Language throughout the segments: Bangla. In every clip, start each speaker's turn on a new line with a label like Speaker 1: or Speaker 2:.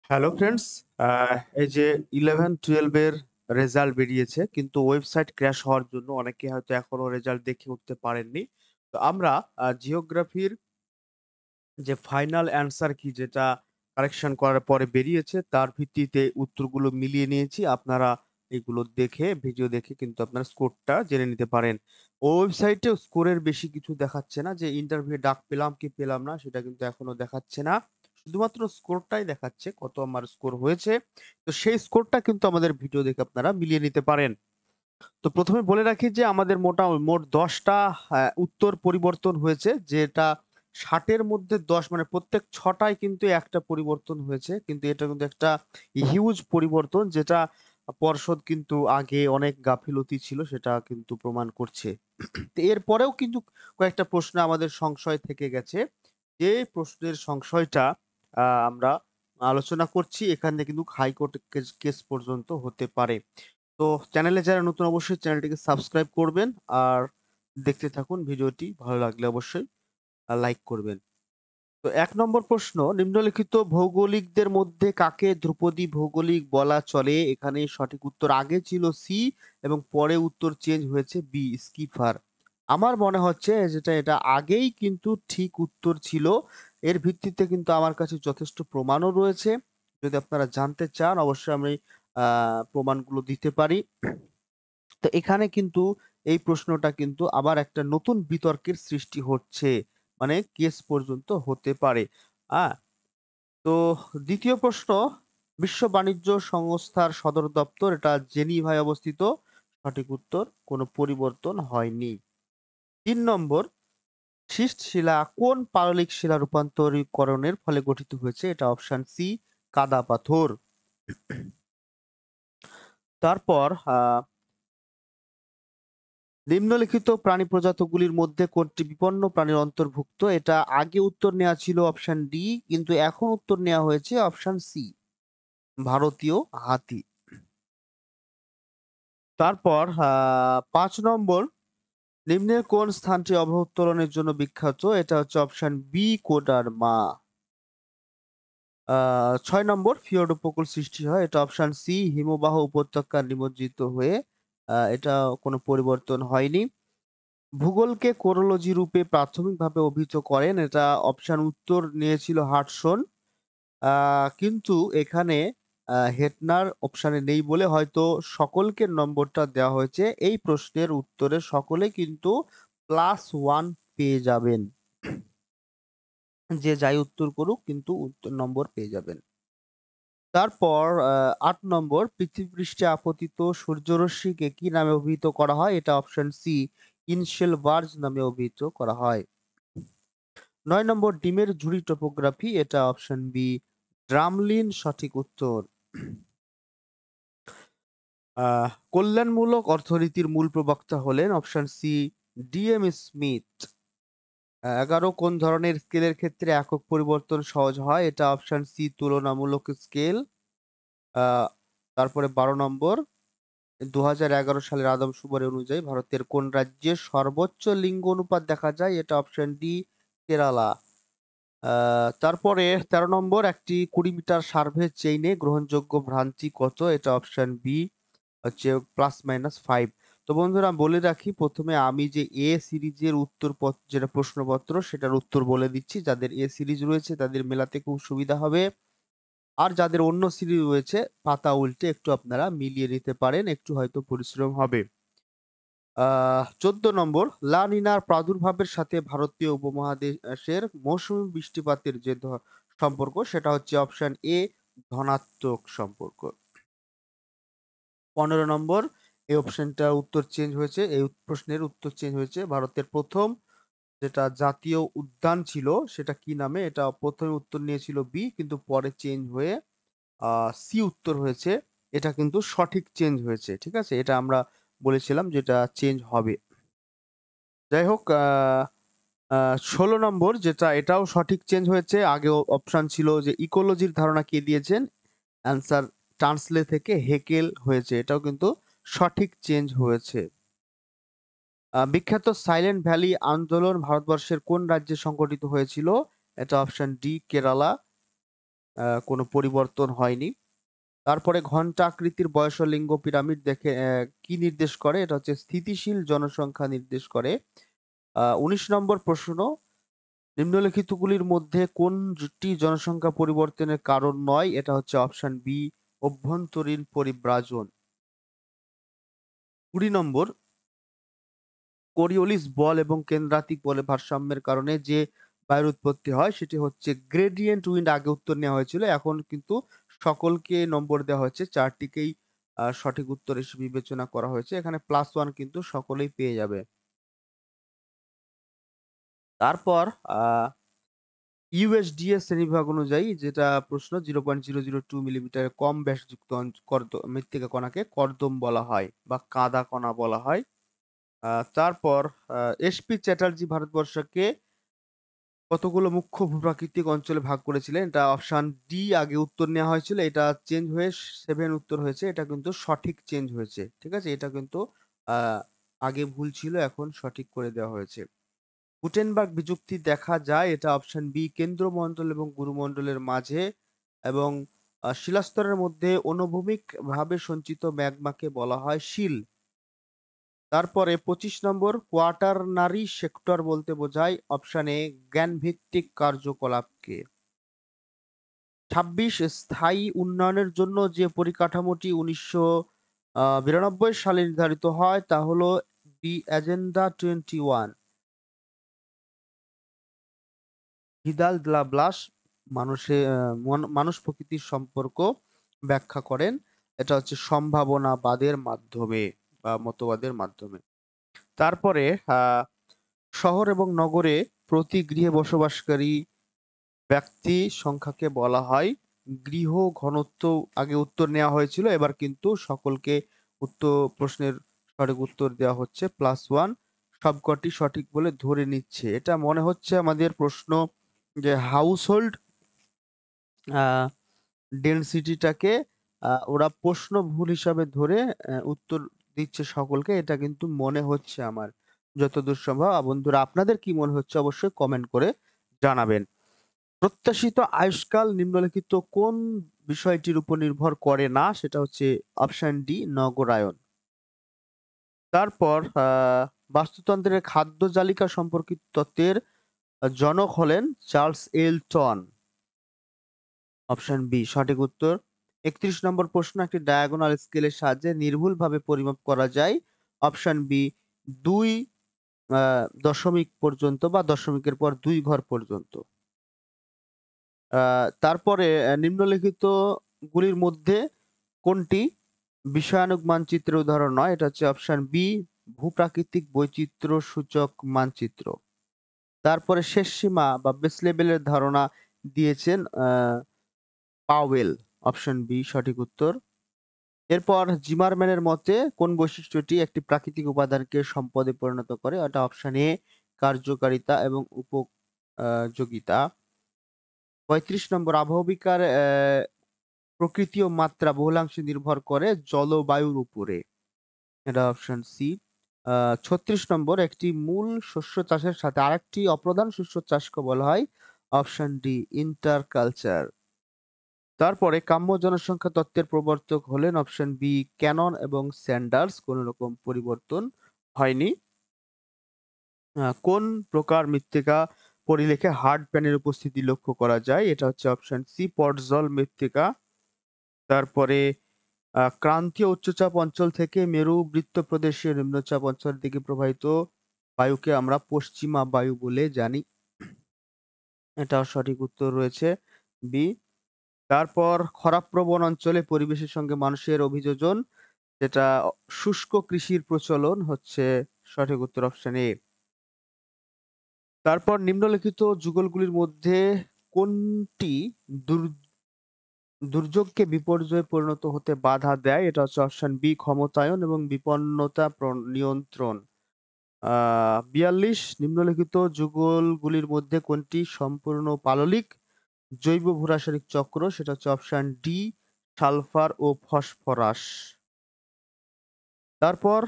Speaker 1: হ্যালো ফ্রেন্ডস, এই যে 11-12 এর রেজাল্ট বেরিয়েছে কিন্তু ওয়েবসাইট ক্র্যাশ হওয়ার জন্য অনেকে হয়তো এখনো রেজাল্ট দেখে উঠতে পারেননি। তো আমরা জিওগ্রাফির যে ফাইনাল অ্যান্সার কি যেটা কারেকশন করার পরে বেরিয়েছে তার ভিত্তিতে উত্তরগুলো মিলিয়ে নিয়েছি। আপনারা এগুলো দেখে ভিডিও দেখে কিন্তু আপনারা স্কোরটা জেনে নিতে পারেন। ওয়েবসাইটেও স্কোরের বেশি কিছু দেখাচ্ছে না যে ইন্টারভিউ ডাক পেলাম কি পেলাম না সেটা কিন্তু এখনো দেখাচ্ছে না। শুধুমাত্র স্কোরটাই দেখাচ্ছে কত আমার স্কোর হয়েছে। তো সেই স্কোরটা কিন্তু আমাদের ভিডিও দেখে আপনারা মিলিয়ে নিতে পারেন। তো ১ম এ বলে রাখি যে আমাদের মোট ১০ টা উত্তর পরিবর্তন হয়েছে। যেটা ৬০ এর মধ্যে ১০ মানে প্রত্যেক ৬ টায় কিন্তু একটা পরিবর্তন হয়েছে। কিন্তু এটা কিন্তু একটা হিউজ পরিবর্তন যেটা পর্ষদ কিন্তু আগে অনেক গাফিলতি ছিল সেটা কিন্তু প্রমাণ করছে। তো এরপরেও কিন্তু কয়েকটা প্রশ্ন আমাদের সংশয় থেকে গেছে। যে প্রশ্নের সংশয়টা আমরা আলোচনা করছি এখান থেকে কিন্তু হাইকোর্ট কেস পর্যন্ত হতে পারে। তো চ্যানেলে যারা নতুন অবশ্যই চ্যানেলটিকে সাবস্ক্রাইব করবেন আর দেখতে থাকুন ভিডিওটি। ভালো লাগলে অবশ্যই লাইক করবেন। তো ১ নম্বর প্রশ্ন, নিম্নলিখিত ভৌগোলিকদের মধ্যে কাকে ধ্রুপদী ভৌগোলিক বলা চলে? এখানে সঠিক উত্তর আগে ছিল সি এবং পরে উত্তর চেঞ্জ হয়েছে বি স্কিফার। আমার মনে হচ্ছে এটা আগেই কিন্তু ঠিক উত্তর ছিল। এর ভিত্তিতে কিন্তু আমার কাছে যথেষ্ট প্রমাণও রয়েছে। যদি আপনারা জানতে চান অবশ্যই আমি প্রমাণগুলো দিতে পারি। তো এখানে কিন্তু এই প্রশ্নটা কিন্তু আবার একটা নতুন বিতর্কের সৃষ্টি হচ্ছে। মানে কেস পর্যন্ত হতে পারে। আ তো ২য় প্রশ্ন, বিশ্ব বাণিজ্য সংস্থার সদর দপ্তর এটা জেনিভায় অবস্থিত। সঠিক উত্তর কোনো পরিবর্তন হয়নি। ৩ নম্বর, সিস্ট শিলা কোন পাললিক শিলা রূপান্তরীকরণের ফলে গঠিত হয়েছে? এটা অপশন সি কাদা পাথর। তারপর নিম্নলিখিত প্রাণী প্রজাতিগুলির মধ্যে কোনটি বিপন্ন প্রাণীর অন্তর্ভুক্ত? এটা আগে উত্তর নেওয়া ছিল অপশন ডি কিন্তু এখন উত্তর নেওয়া হয়েছে অপশন সি ভারতীয় হাতি। তারপর ৫ নম্বর, নিম্নের কোন স্থানটি অবতরণের জন্য বিখ্যাত? এটা হচ্ছে অপশন বি কোডারমা। ৬ নম্বর, ফিওর্ড উপকূল সৃষ্টি হয়। এটা অপশন সি হিমবাহ উপত্যকা নিমজ্জিত হয়ে। এটা কোনো পরিবর্তন হয়নি। ভূগোলকে কোরোলজি রূপে প্রাথমিকভাবে অভিহিত করেন। এটা অপশন উত্তর নিয়েছিল হাডসন। কিন্তু এখানে হেটনার অপশনে নেই বলে হয়তো সকলকে নম্বরটা দেওয়া হয়েছে। এই প্রশ্নের উত্তরে সকলে কিন্তু +1 পেয়ে যাবেন। যে যাই উত্তর করুক কিন্তু উত্তর নম্বর পেয়ে যাবেন। তারপর ৮ নম্বর, পৃথিবীপৃষ্ঠে আপতিত সূর্যরশ্মিকে কি নামে অভিহিত করা হয়? এটা অপশন সি ইনশেলবার্জ নামে অভিহিত করা হয়। ৯ নম্বর, ডিমের ঝুড়ি টোপোগ্রাফি এটা অপশন বি ড্রামলিন সঠিক উত্তর। কল্যাণমূলক অর্থনীতির মূল প্রবক্তা হলেন অপশন সি ডি.এম. স্মিথ। ১১ কোন ধরনের স্কেলের ক্ষেত্রে একক পরিবর্তন সহজ হয়? এটা অপশন সি তুলনামূলক স্কেল। আ তারপরে ১২ নম্বর, ২০১১ সালের আদমশুমারি অনুযায়ী ভারতের কোন রাজ্যে সর্বোচ্চ লিঙ্গ অনুপাত দেখা যায়? এটা অপশন ডি কেরালা। আ তারপরে ১৩ নম্বর, একটি ২০ মিটার সার্ভে চেইনে গ্রহণযোগ্য ভ্রান্তি কত? এটা অপশন বি হচ্ছে +-৫। তো বন্ধুরা বলে রাখি ১ম এ আমি যে এ সিরিজের যেটা প্রশ্নপত্র সেটার উত্তর বলে দিচ্ছি। যাদের এ সিরিজ রয়েছে তাদের মেলাতে খুব সুবিধা হবে। আর যাদের অন্য সিরিজ রয়েছে পাতা উল্টে একটু আপনারা মিলিয়ে নিতে পারেন। একটু হয়তো পরিশ্রম হবে। ১৪ নম্বর, লা নিনার প্রাদুর্ভাবের সাথে ভারতীয় উপমহাদেশের মৌসুমী বৃষ্টিপাতের যে সম্পর্ক সেটা হচ্ছে অপশন এ ধনাত্মক সম্পর্ক। ১৫ নম্বর, এই অপশনটা উত্তর চেঞ্জ হয়েছে। এই প্রশ্নের উত্তর চেঞ্জ হয়েছে। ভারতের ১ম যেটা জাতীয় উদ্যান ছিল সেটা কি নামে? এটা ১ম এ উত্তর নিয়েছিল বি কিন্তু পরে চেঞ্জ হয়ে আ সি উত্তর হয়েছে। এটা কিন্তু সঠিক চেঞ্জ হয়েছে। ঠিক আছে? এটা আমরা বলেছিলাম যে এটা চেঞ্জ হবে। যাই হোক, আ আ ১৬ নম্বর যেটা এটাও সঠিক চেঞ্জ হয়েছে। আগেও অপশন ছিল যে ইকোলজির ধারণা কে দিয়েছেন? অ্যান্সার টার্নসলে থেকে হেকেল হয়েছে। এটাও কিন্তু সঠিক চেঞ্জ হয়েছে। বিখ্যাত সাইলেন্ট ভ্যালি আন্দোলন ভারতবর্ষের কোন রাজ্যে সংগঠিত হয়েছিল? এটা অপশন ডি কেরালা। কোনো পরিবর্তন হয়নি। তারপরে ঘন্টা আকৃতির বয়স ও লিঙ্গ পিরামিড দেখে কি নির্দেশ করে? এটা হচ্ছে স্থিতিশীল জনসংখ্যা নির্দেশ করে। ১৯ নম্বর প্রশ্ন, নিম্নলিখিতগুলির মধ্যে কোনটি জনসংখ্যা পরিবর্তনের কারণ নয়? এটা হচ্ছে অপশন বি, অভ্যন্তরীণ পরিব্রাজন। ২০ নম্বর, কোরিওলিস বল এবং কেন্দ্রাতিক বলে ভারসাম্যের কারণে যে বায়ুর উৎপত্তি হয় সেটি হচ্ছে গ্রেডিয়েন্ট উইন্ড। আগে উত্তর নেওয়া হয়েছিল, এখন কিন্তু সকলকে নম্বর দেওয়া হয়েছে, চারটিকেই সঠিক উত্তর হিসেবে বিবেচনা করা হয়েছে। এখানে +1 কিন্তু সকলেই পেয়ে যাবে। তারপর ইউএসডিএ শ্রেণীবিভাগ অনুযায়ী যেটা প্রশ্ন, 0.002 মিলিমিটারের কম ব্যাসযুক্ত মৃত্তিকা কণাকে কর্দম বলা হয় বা কাদা কণা বলা হয়। তারপর এসপি চ্যাটার্জি ভারতবর্ষকে কতগুলো মুখ্য ভূপ্রাকৃতিক অঞ্চলে ভাগ করেছিলেন? এটা অপশন ডি আগে উত্তর নেওয়া হয়েছিল, এটা চেঞ্জ হয়ে 7 উত্তর হয়েছে। এটা কিন্তু সঠিক চেঞ্জ হয়েছে, ঠিক আছে? এটা কিন্তু আহ, আগে ভুল ছিল, এখন সঠিক করে দেওয়া হয়েছে। গুটেনবার্গ বিযুক্তি দেখা যায়, এটা অপশন বি, কেন্দ্রমণ্ডল এবং গুরুমণ্ডলের মাঝে এবং শিলাস্তরের মধ্যে অনুভূমিক ভাবে সঞ্চিত ম্যাগমাকে বলা হয় শিল। তারপরে 25 নম্বর, কোয়াটারনারি সেক্টর বলতে বোঝায় অপশন এ, জ্ঞানভিত্তিক কার্যকলাপকে। 26, স্থায়ী উন্নয়নের জন্য যে পরিকাঠামোটি 1992 সালে নির্ধারিত হয় তা হলো দি এজেন্ডা 21। ভিদাল দ্য ব্লাস মানুষ প্রকৃতির সম্পর্ক ব্যাখ্যা করেন, এটা হচ্ছে সম্ভাবনাবাদের মাধ্যমে বা মতবাদের মাধ্যমে। তারপরে আহ শহর এবং নগরে প্রতি গৃহে বসবাসকারী ব্যক্তি সংখ্যাকে বলা হয় গৃহ ঘনত্ব। আগে উত্তর নেওয়া হয়েছিল, এবার কিন্তু সকলকে প্রশ্নের সঠিক উত্তর দেওয়া হচ্ছে +1, সবকটি সঠিক বলে ধরে নিচ্ছে। এটা মনে হচ্ছে আমাদের প্রশ্ন যে হাউস হোল্ড ডেনসিটিটাকে ওরা প্রশ্ন ভুল হিসাবে ধরে উত্তর দিচ্ছে সকলকে, এটা কিন্তু মনে হচ্ছে আমার যতদূর সম্ভব। বন্ধুরা, আপনাদের কি মনে হচ্ছে অবশ্যই কমেন্ট করে জানাবেন। প্রত্যাশিত আয়ুষ্কাল নিম্নলিখিত কোন বিষয়টির উপর নির্ভর করে না? সেটা হচ্ছে অপশন ডি, নগরায়ন। তারপর বাস্তুতন্ত্রের খাদ্য জালিকা সম্পর্কিত তত্ত্বের জনক হলেন চার্লস এলটন। অপশন বি সঠিক উত্তর। 31 নম্বর প্রশ্ন, একটি ডায়াগোনাল স্কেলের সাহায্যে নির্ভুলভাবে পরিমাপ করা যায়? অপশন বি 2 দশমিক পর্যন্ত বা দশমিকের পর 2 ঘর পর্যন্ত। তারপরে নিম্নলিখিত গুলির মধ্যে কোনটি বিষয়ানুগ মানচিত্রের উদাহরণ নয়? এটা হচ্ছে অপশন বি, ভূপ্রাকৃতিক বৈচিত্র্য সূচক মানচিত্র। তারপরে শেষ সীমা বা বেস লেভেলের ধারণা দিয়েছেন পাওয়েল। অপশন বি সঠিক উত্তর। এরপর জিমারম্যানের মতে কোন বৈশিষ্ট্যটি একটি প্রাকৃতিক উপাদানকে সম্পদে পরিণত করে? এটা অপশন এ, কার্যকারিতা এবং উপযোগিতা। 35 নম্বর, আবহবিকার প্রকৃতি ও মাত্রা বহুলাংশে নির্ভর করে জলবায়ুর উপরে। এটা অপশন সি। 36 নম্বর, একটি মূল শস্য চাষের সাথে আরেকটি অপ্রধান শস্য চাষকে বলা হয়? Option D, interculture. তারপরে কাম্য জনসংখ্যা তত্ত্বের প্রবর্তক হলেন অপশন বি, ক্যানন এবং স্যান্ডার্স। কোনো রকম পরিবর্তন হয়নি। কোন প্রকার মৃত্তিকা পরিলেখে হার্ড প্যানের উপস্থিতি লক্ষ্য করা যায়? এটা হচ্ছে অপশন সি, পটজল মৃত্তিকা। তারপরে ক্রান্তীয় উচ্চচাপ অঞ্চল থেকে মেরু বৃত্ত প্রদেশীয় নিম্নচাপ অঞ্চলের দিকে প্রবাহিত বায়ুকে আমরা পশ্চিমা বায়ু বলে জানি। এটাও সঠিক উত্তর রয়েছে বি। তারপর খরাপ্রবণ অঞ্চলে পরিবেশের সঙ্গে মানুষের অভিযোজন, যেটা শুষ্ক কৃষির প্রচলন, হচ্ছে সঠিক উত্তর অপশন এ। তারপর নিম্নলিখিত যুগলগুলির মধ্যে কোনটি দুর্যোগকে বিপর্যয়ে পরিণত হতে বাধা দেয়? এটা হচ্ছে অপশন বি, ক্ষমতায়ন এবং বিপন্নতা নিয়ন্ত্রণ। 42, নিম্নলিখিত যুগলগুলির মধ্যে কোনটি সম্পূর্ণ পাললিক জৈব ভূরাসায়নিক চক্র? সেটা হচ্ছে অপশন ডি, সালফার ও ফসফরাস। তারপর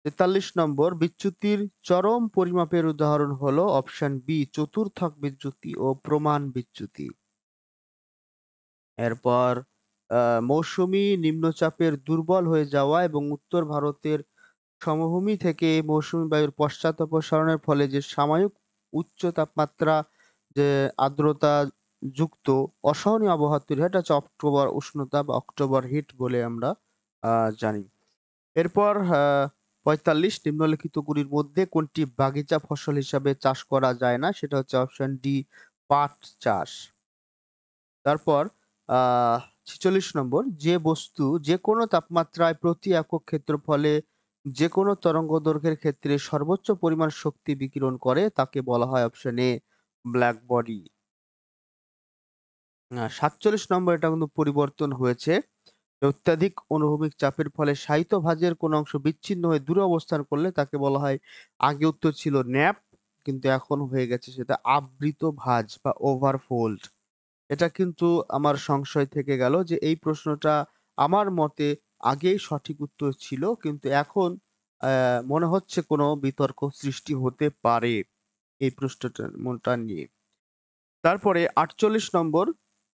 Speaker 1: 43 নম্বর, বিচ্যুতির চরম পরিমাপের উদাহরণ হলো অপশন বি, চতুর্থক বিচ্যুতি ও প্রমাণ বিচ্যুতি। এরপর মৌসুমী নিম্নচাপের দুর্বল হয়ে যাওয়া এবং উত্তর ভারতের সমভূমি থেকে মৌসুমী বায়ুর পশ্চাদপসরণের ফলে যে সাময়িক উচ্চ তাপমাত্রা, যে আর্দ্রতা যুক্ত অসহনীয় আবহাওয়া তৈরি হয়, এটা হচ্ছে অক্টোবর উষ্ণতা বা অক্টোবর হিট বলে আমরা জানি। এরপর ৪৫ নিম্নলিখিতগুলির মধ্যে কোনটি বাগিচা ফসল হিসাবে চাষ করা যায় না? সেটা হচ্ছে অপশন ডি, পাট চাষ। তারপর ৪৬ নম্বর, যে বস্তু যেকোনো তাপমাত্রায় প্রতি একক ক্ষেত্রফলে যেকোনো তরঙ্গদৈর্ঘ্যের ক্ষেত্রে সর্বোচ্চ পরিমাণ শক্তি বিকিরণ করে তাকে বলা হয় অপশন এ ব্ল্যাক বডি। ৪৭ নম্বর, এটা কিন্তু পরিবর্তন হয়েছে। অত্যাধিক অনুভূমিক চাপের ফলে শায়িত ভাঁজের কোনো অংশ বিচ্ছিন্ন হয়ে দূরে অবস্থান করলে তাকে বলা হয়, আগে উত্তর ছিল ন্যাপ, কিন্তু এখন হয়ে গেছে সেটা আবৃত ভাঁজ বা ওভারফোল্ড। এটা কিন্তু আমার সংশয় থেকে গেল যে এই প্রশ্নটা আমার মতে আগেই সঠিক উত্তর ছিল, কিন্তু এখন মনে হচ্ছে কোনো বিতর্ক সৃষ্টি হতে পারে এই প্রশ্নটা নিয়ে। তারপরে ৪৮ নম্বর,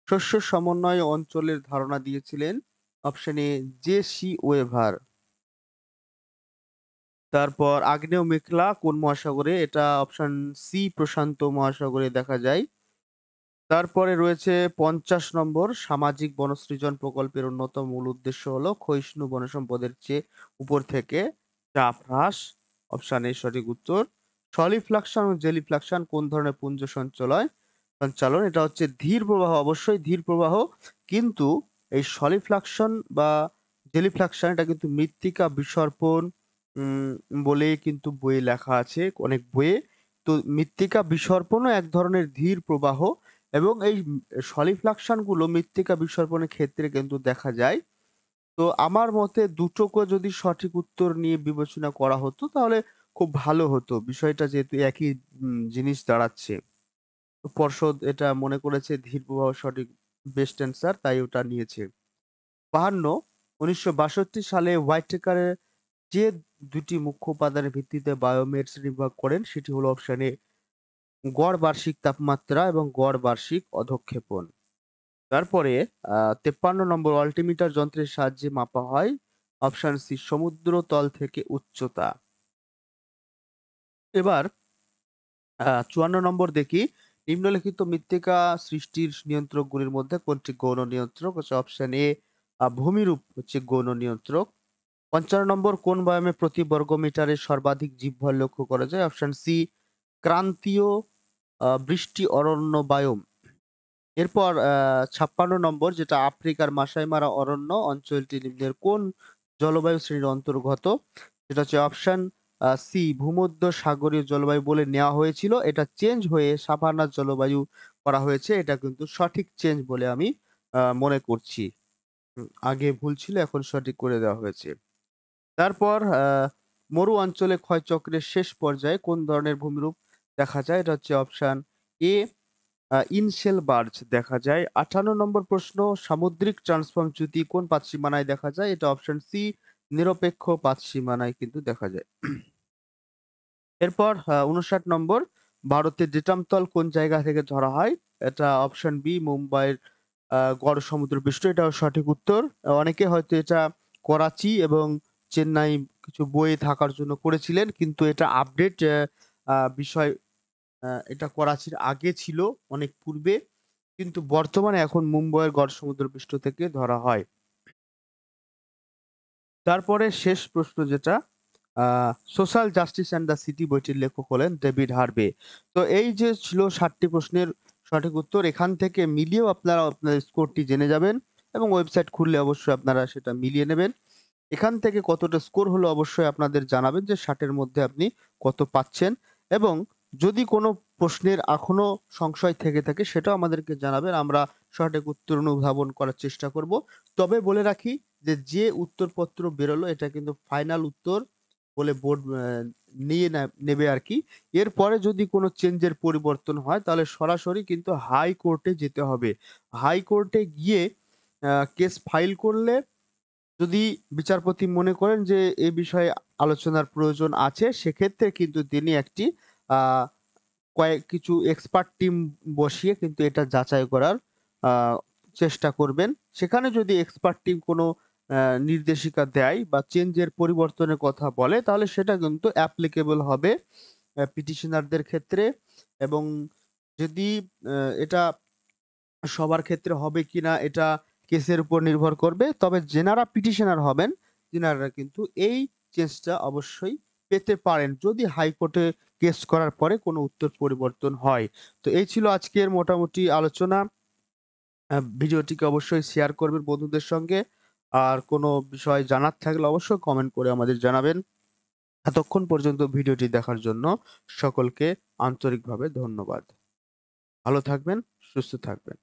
Speaker 1: শস্য সমন্বয় অঞ্চলের ধারণা দিয়েছিলেন অপশন এ জে.সি. ওয়েভার। তারপর আগ্নেয় মেখলা কোন মহাসাগরে? এটা অপশন সি প্রশান্ত মহাসাগরে দেখা যায়। তারপরে রয়েছে ৫০ নম্বর, সামাজিক বনসৃজন প্রকল্পের অন্যতম মূল উদ্দেশ্য হলো ক্ষয়িষ্ণু বনসম্পদের চেয়ে উপর থেকে চাপ হ্রাস। অপশন এ সঠিক উত্তর। সলিফ্লাকশন ও জেলিফ্লাকশন কোন ধরনের পুঞ্জ সঞ্চালন? এটা হচ্ছে ধীর প্রবাহ, অবশ্যই ধীর প্রবাহ, কিন্তু এই সলিফ্লাকশন বা জেলিফ্লাকশন এটা কিন্তু মৃত্তিকা বিসর্পণ উম বলেই কিন্তু বইয়ে লেখা আছে, অনেক বইয়ে। তো মৃত্তিকা বিসর্পণও এক ধরনের ধীর প্রবাহ, এবং এই সলিফ্লাকশন গুলো মৃত্তিকা বিসর্পণের ক্ষেত্রে কিন্তু দেখা যায়। তো আমার মতে দুটোকে যদি সঠিক উত্তর নিয়ে বিবেচনা করা হতো তাহলে খুব ভালো হতো, বিষয়টা যেহেতু একই জিনিস দাঁড়াচ্ছে। তো পর্ষদ এটা মনে করেছে ধীর প্রবাহ সঠিক বেস্ট অ্যান্সার, তাই ওটা নিয়েছে। ৫২, ১৯৬২ সালে হোয়াইটেকারের যে দুটি মুখ্য উপাদানের ভিত্তিতে বায়োমেট শ্রেণীবিভাগ করেন সেটি হলো অপশন এ গড় বার্ষিক তাপমাত্রা এবং গড় বার্ষিক অধঃক্ষেপণ। তারপরে ৫৩ নম্বর, অল্টিমিটার যন্ত্রের সাহায্যে মাপা হয় অপশন সি সমুদ্র তল থেকে উচ্চতা। এবার ৫৪ নম্বর দেখি, নিম্নলিখিত মৃত্তিকা সৃষ্টির নিয়ন্ত্রকগুলির মধ্যে কোনটি গৌণ নিয়ন্ত্রক? হচ্ছে অপশন এ ভূমিরূপ হচ্ছে গৌণ নিয়ন্ত্রক। ৫৫ নম্বর, কোন ব্যায়ামে প্রতি বর্গ মিটারে সর্বাধিক জীবভর লক্ষ্য করা যায়? অপশন সি ক্রান্তীয় বৃষ্টি অরণ্য বায়োম। এরপর ৫৬ নম্বর, যেটা আফ্রিকার মাসাই মারা অরণ্য অঞ্চলটি নিম্নের কোন জলবায়ু শ্রেণীর অন্তর্গত? সেটা হচ্ছে অপশন সি ভূমধ্য সাগরীয় জলবায়ু বলে নেওয়া হয়েছিল, এটা চেঞ্জ হয়ে সাভানার জলবায়ু করা হয়েছে, এটা কিন্তু সঠিক চেঞ্জ বলে আমি মনে করছি। আগে ভুল ছিল, এখন সঠিক করে দেওয়া হয়েছে। তারপর মরু অঞ্চলে ক্ষয়চক্রের শেষ পর্যায়ে কোন ধরনের ভূমিরূপ দেখা যায়? এটা হচ্ছে অপশন এ ইনশেল বার্চ দেখা যায়। ৫৮ নম্বর প্রশ্ন, সামুদ্রিক ট্রান্সফর্ম চ্যুতি কোন পাতসীমানায় দেখা যায়? এটা অপশন সি নিরপেক্ষ পাতসীমানায় কিন্তু দেখা যায়। এরপর ৫৯ নম্বর, ভারতের ডেটামতল কোন জায়গা থেকে ধরা হয়? এটা অপশন বি মুম্বাইয়ের গড় সমুদ্রপৃষ্ঠ, এটাও সঠিক উত্তর। অনেকে হয়তো এটা করাচি এবং চেন্নাই কিছু বইয়ে থাকার জন্য করেছিলেন, কিন্তু এটা আপডেট বিষয়। এটা করাচির আগে ছিল, অনেক পূর্বে, কিন্তু বর্তমানে এখন মুম্বাইয়ের গড় সমুদ্রপৃষ্ঠ থেকে ধরা হয়। তারপরে শেষ প্রশ্ন যেটা, social justice and the city বইটির লেখক হলেন ডেভিড হার্ভে। তো এই যে ছিল ৭টি প্রশ্নের সঠিক উত্তর, এখান থেকে মিলিয়েও আপনারা আপনার স্কোরটি জেনে যাবেন, এবং ওয়েবসাইট খুললে অবশ্যই আপনারা সেটা মিলিয়ে নেবেন। এখান থেকে কতটা স্কোর হলো অবশ্যই আপনাদের জানাবেন যে ৬০ এর মধ্যে আপনি কত পাচ্ছেন, এবং যদি কোনো প্রশ্নের এখনো সংশয় থেকে থাকে সেটাও আমাদেরকে জানাবেন। আমরা সঠিক উত্তর অনুধাবন করার চেষ্টা করব। তবে বলে রাখি যে উত্তরপত্র বেরোলো এটা কিন্তু ফাইনাল উত্তর বলে বোর্ড নেবে আরকি। এরপরে যদি কোনো চেঞ্জের পরিবর্তন হয় তাহলে সরাসরি কিন্তু হাইকোর্টে যেতে হবে। হাইকোর্টে গিয়ে কেস ফাইল করলে, যদি বিচারপতি মনে করেন যে এ বিষয়ে আলোচনার প্রয়োজন আছে, সেক্ষেত্রে কিন্তু তিনি একটি আ কিছু এক্সপার্ট টিম বসিয়ে কিন্তু এটা যাচাই করার আ চেষ্টা করবেন। সেখানে যদি এক্সপার্ট টিম কোনো নির্দেশিকা দেয় বা চেঞ্জের পরিবর্তনের কথা বলে তাহলে সেটা কিন্তু অ্যাপ্লিকেবল হবে পিটিশনারদের ক্ষেত্রে এবং যদি এটা সবার ক্ষেত্রে হবে কিনা এটা কেসের উপর নির্ভর করবে। তবে যেনারা পিটিশনার হবেন, তিনারা কিন্তু এই চেঞ্জটা অবশ্যই পেতে পারেন। যদি হাইকোর্টে কেস করার পরে কোনো উত্তর পরিবর্তন হয়। তো এই ছিল আজকের মোটামুটি আলোচনা। ভিডিওটিকে অবশ্যই শেয়ার করবেন বন্ধুদের সঙ্গে। আর কোনো বিষয় জানার থাকলে অবশ্যই কমেন্ট করে আমাদের জানাবেন। এতক্ষণ পর্যন্ত ভিডিওটি দেখার জন্য সকলকে আন্তরিকভাবে ধন্যবাদ। ভালো থাকবেন, সুস্থ থাকবেন।